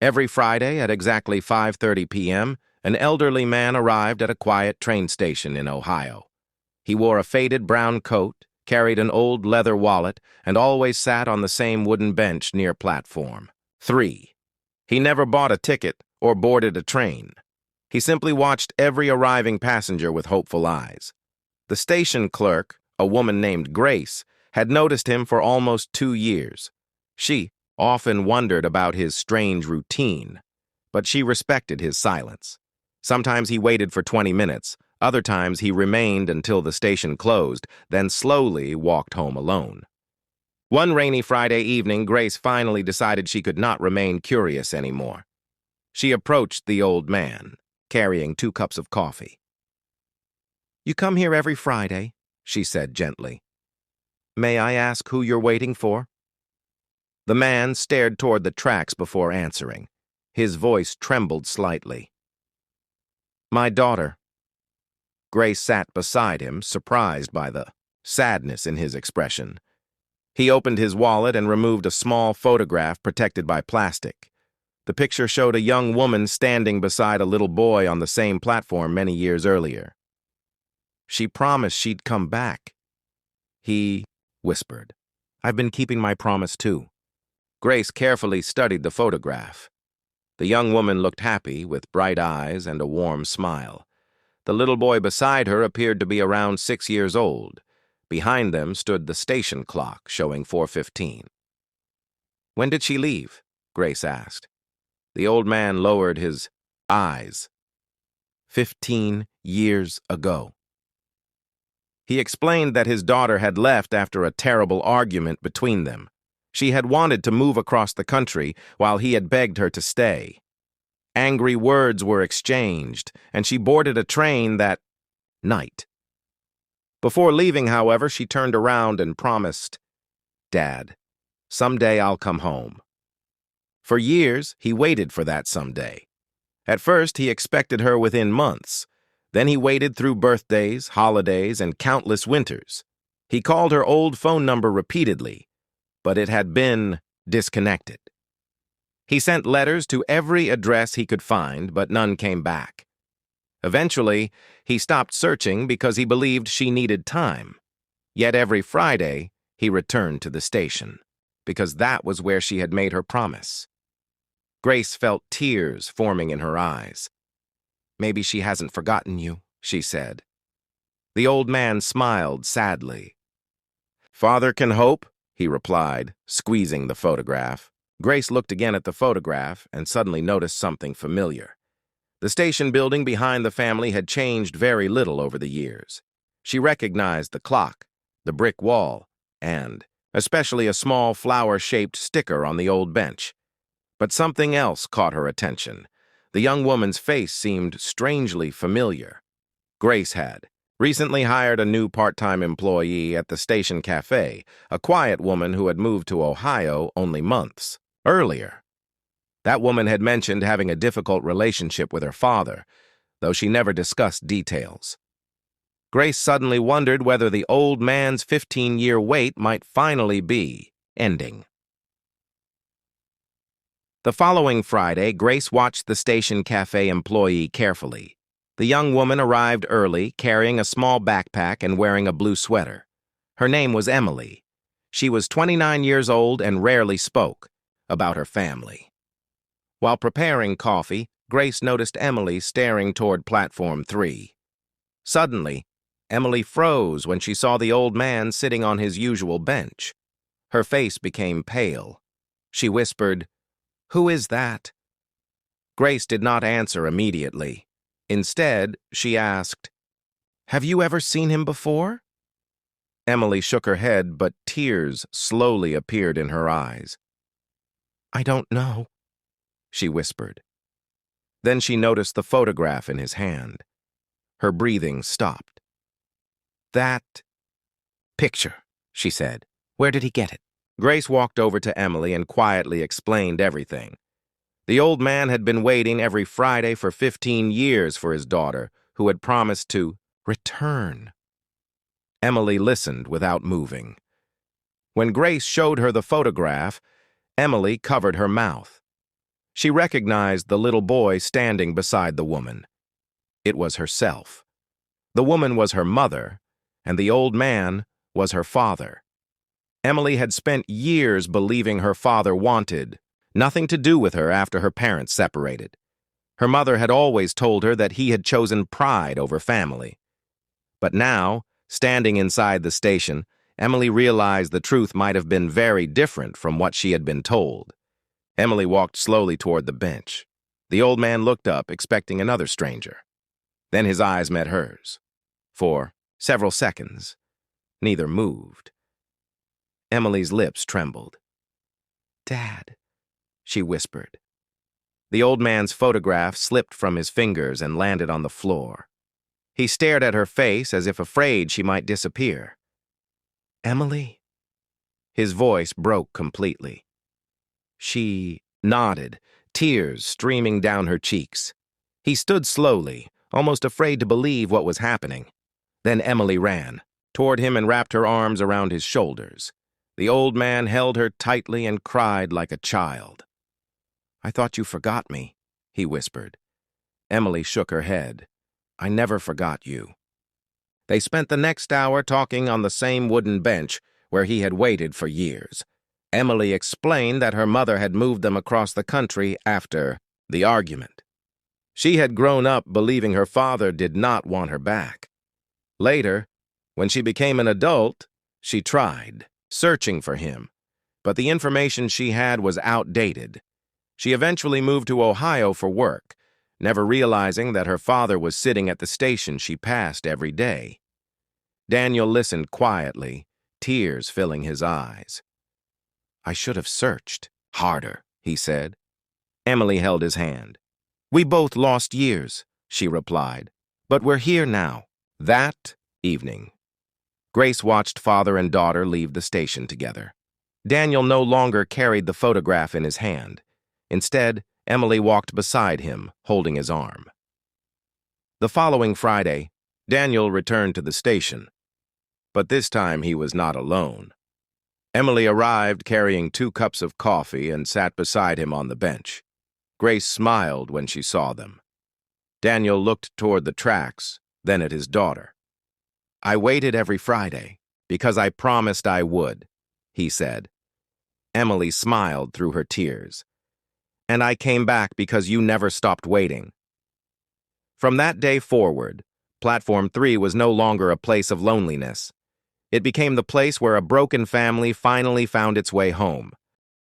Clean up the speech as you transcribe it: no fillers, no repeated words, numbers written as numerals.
Every Friday at exactly 5:30 p.m., an elderly man arrived at a quiet train station in Ohio. He wore a faded brown coat, carried an old leather wallet, and always sat on the same wooden bench near platform 3. He never bought a ticket or boarded a train. He simply watched every arriving passenger with hopeful eyes. The station clerk, a woman named Grace, had noticed him for almost 2 years. She often wondered about his strange routine, but she respected his silence. Sometimes he waited for 20 minutes, other times he remained until the station closed, then slowly walked home alone. One rainy Friday evening, Grace finally decided she could not remain curious anymore. She approached the old man, carrying 2 cups of coffee. "You come here every Friday," she said gently. "May I ask who you're waiting for?" The man stared toward the tracks before answering. His voice trembled slightly. "My daughter." Grace sat beside him, surprised by the sadness in his expression. He opened his wallet and removed a small photograph protected by plastic. The picture showed a young woman standing beside a little boy on the same platform many years earlier. "She promised she'd come back," he whispered. "I've been keeping my promise too." Grace carefully studied the photograph. The young woman looked happy, with bright eyes and a warm smile. The little boy beside her appeared to be around 6 years old. Behind them stood the station clock, showing 4:15. "When did she leave?" Grace asked. The old man lowered his eyes. 15 years ago. He explained that his daughter had left after a terrible argument between them. She had wanted to move across the country while he had begged her to stay. Angry words were exchanged, and she boarded a train that night. Before leaving, however, she turned around and promised, "Dad, someday I'll come home." For years, he waited for that someday. At first, he expected her within months. Then he waited through birthdays, holidays, and countless winters. He called her old phone number repeatedly, but it had been disconnected. He sent letters to every address he could find, but none came back. Eventually, he stopped searching because he believed she needed time. Yet every Friday, he returned to the station, because that was where she had made her promise. Grace felt tears forming in her eyes. "Maybe she hasn't forgotten you," she said. The old man smiled sadly. "Father can hope," he replied, squeezing the photograph. Grace looked again at the photograph and suddenly noticed something familiar. The station building behind the family had changed very little over the years. She recognized the clock, the brick wall, and especially a small flower-shaped sticker on the old bench. But something else caught her attention. The young woman's face seemed strangely familiar. Grace had recently hired a new part-time employee at the station cafe, a quiet woman who had moved to Ohio only months earlier. That woman had mentioned having a difficult relationship with her father, though she never discussed details. Grace suddenly wondered whether the old man's 15-year wait might finally be ending. The following Friday, Grace watched the station cafe employee carefully. The young woman arrived early, carrying a small backpack and wearing a blue sweater. Her name was Emily. She was 29 years old and rarely spoke about her family. While preparing coffee, Grace noticed Emily staring toward platform 3. Suddenly, Emily froze when she saw the old man sitting on his usual bench. Her face became pale. She whispered, "Who is that?" Grace did not answer immediately. Instead, she asked, "Have you ever seen him before?" Emily shook her head, but tears slowly appeared in her eyes. "I don't know," she whispered. Then she noticed the photograph in his hand. Her breathing stopped. "That picture," she said. "Where did he get it?" Grace walked over to Emily and quietly explained everything. The old man had been waiting every Friday for 15 years for his daughter, who had promised to return. Emily listened without moving. When Grace showed her the photograph, Emily covered her mouth. She recognized the little boy standing beside the woman. It was herself. The woman was her mother, and the old man was her father. Emily had spent years believing her father wanted nothing to do with her after her parents separated. Her mother had always told her that he had chosen pride over family. But now, standing inside the station, Emily realized the truth might have been very different from what she had been told. Emily walked slowly toward the bench. The old man looked up, expecting another stranger. Then his eyes met hers. For several seconds, neither moved. Emily's lips trembled. "Dad," she whispered. The old man's photograph slipped from his fingers and landed on the floor. He stared at her face as if afraid she might disappear. "Emily?" His voice broke completely. She nodded, tears streaming down her cheeks. He stood slowly, almost afraid to believe what was happening. Then Emily ran toward him and wrapped her arms around his shoulders. The old man held her tightly and cried like a child. "I thought you forgot me," he whispered. Emily shook her head. "I never forgot you." They spent the next hour talking on the same wooden bench where he had waited for years. Emily explained that her mother had moved them across the country after the argument. She had grown up believing her father did not want her back. Later, when she became an adult, she tried, searching for him, but the information she had was outdated. She eventually moved to Ohio for work, never realizing that her father was sitting at the station she passed every day. Daniel listened quietly, tears filling his eyes. "I should have searched harder," he said. Emily held his hand. "We both lost years," she replied, "but we're here now." That evening, Grace watched father and daughter leave the station together. Daniel no longer carried the photograph in his hand. Instead, Emily walked beside him, holding his arm. The following Friday, Daniel returned to the station. But this time he was not alone. Emily arrived carrying 2 cups of coffee and sat beside him on the bench. Grace smiled when she saw them. Daniel looked toward the tracks, then at his daughter. "I waited every Friday because I promised I would," he said. Emily smiled through her tears. "And I came back because you never stopped waiting." From that day forward, Platform 3 was no longer a place of loneliness. It became the place where a broken family finally found its way home.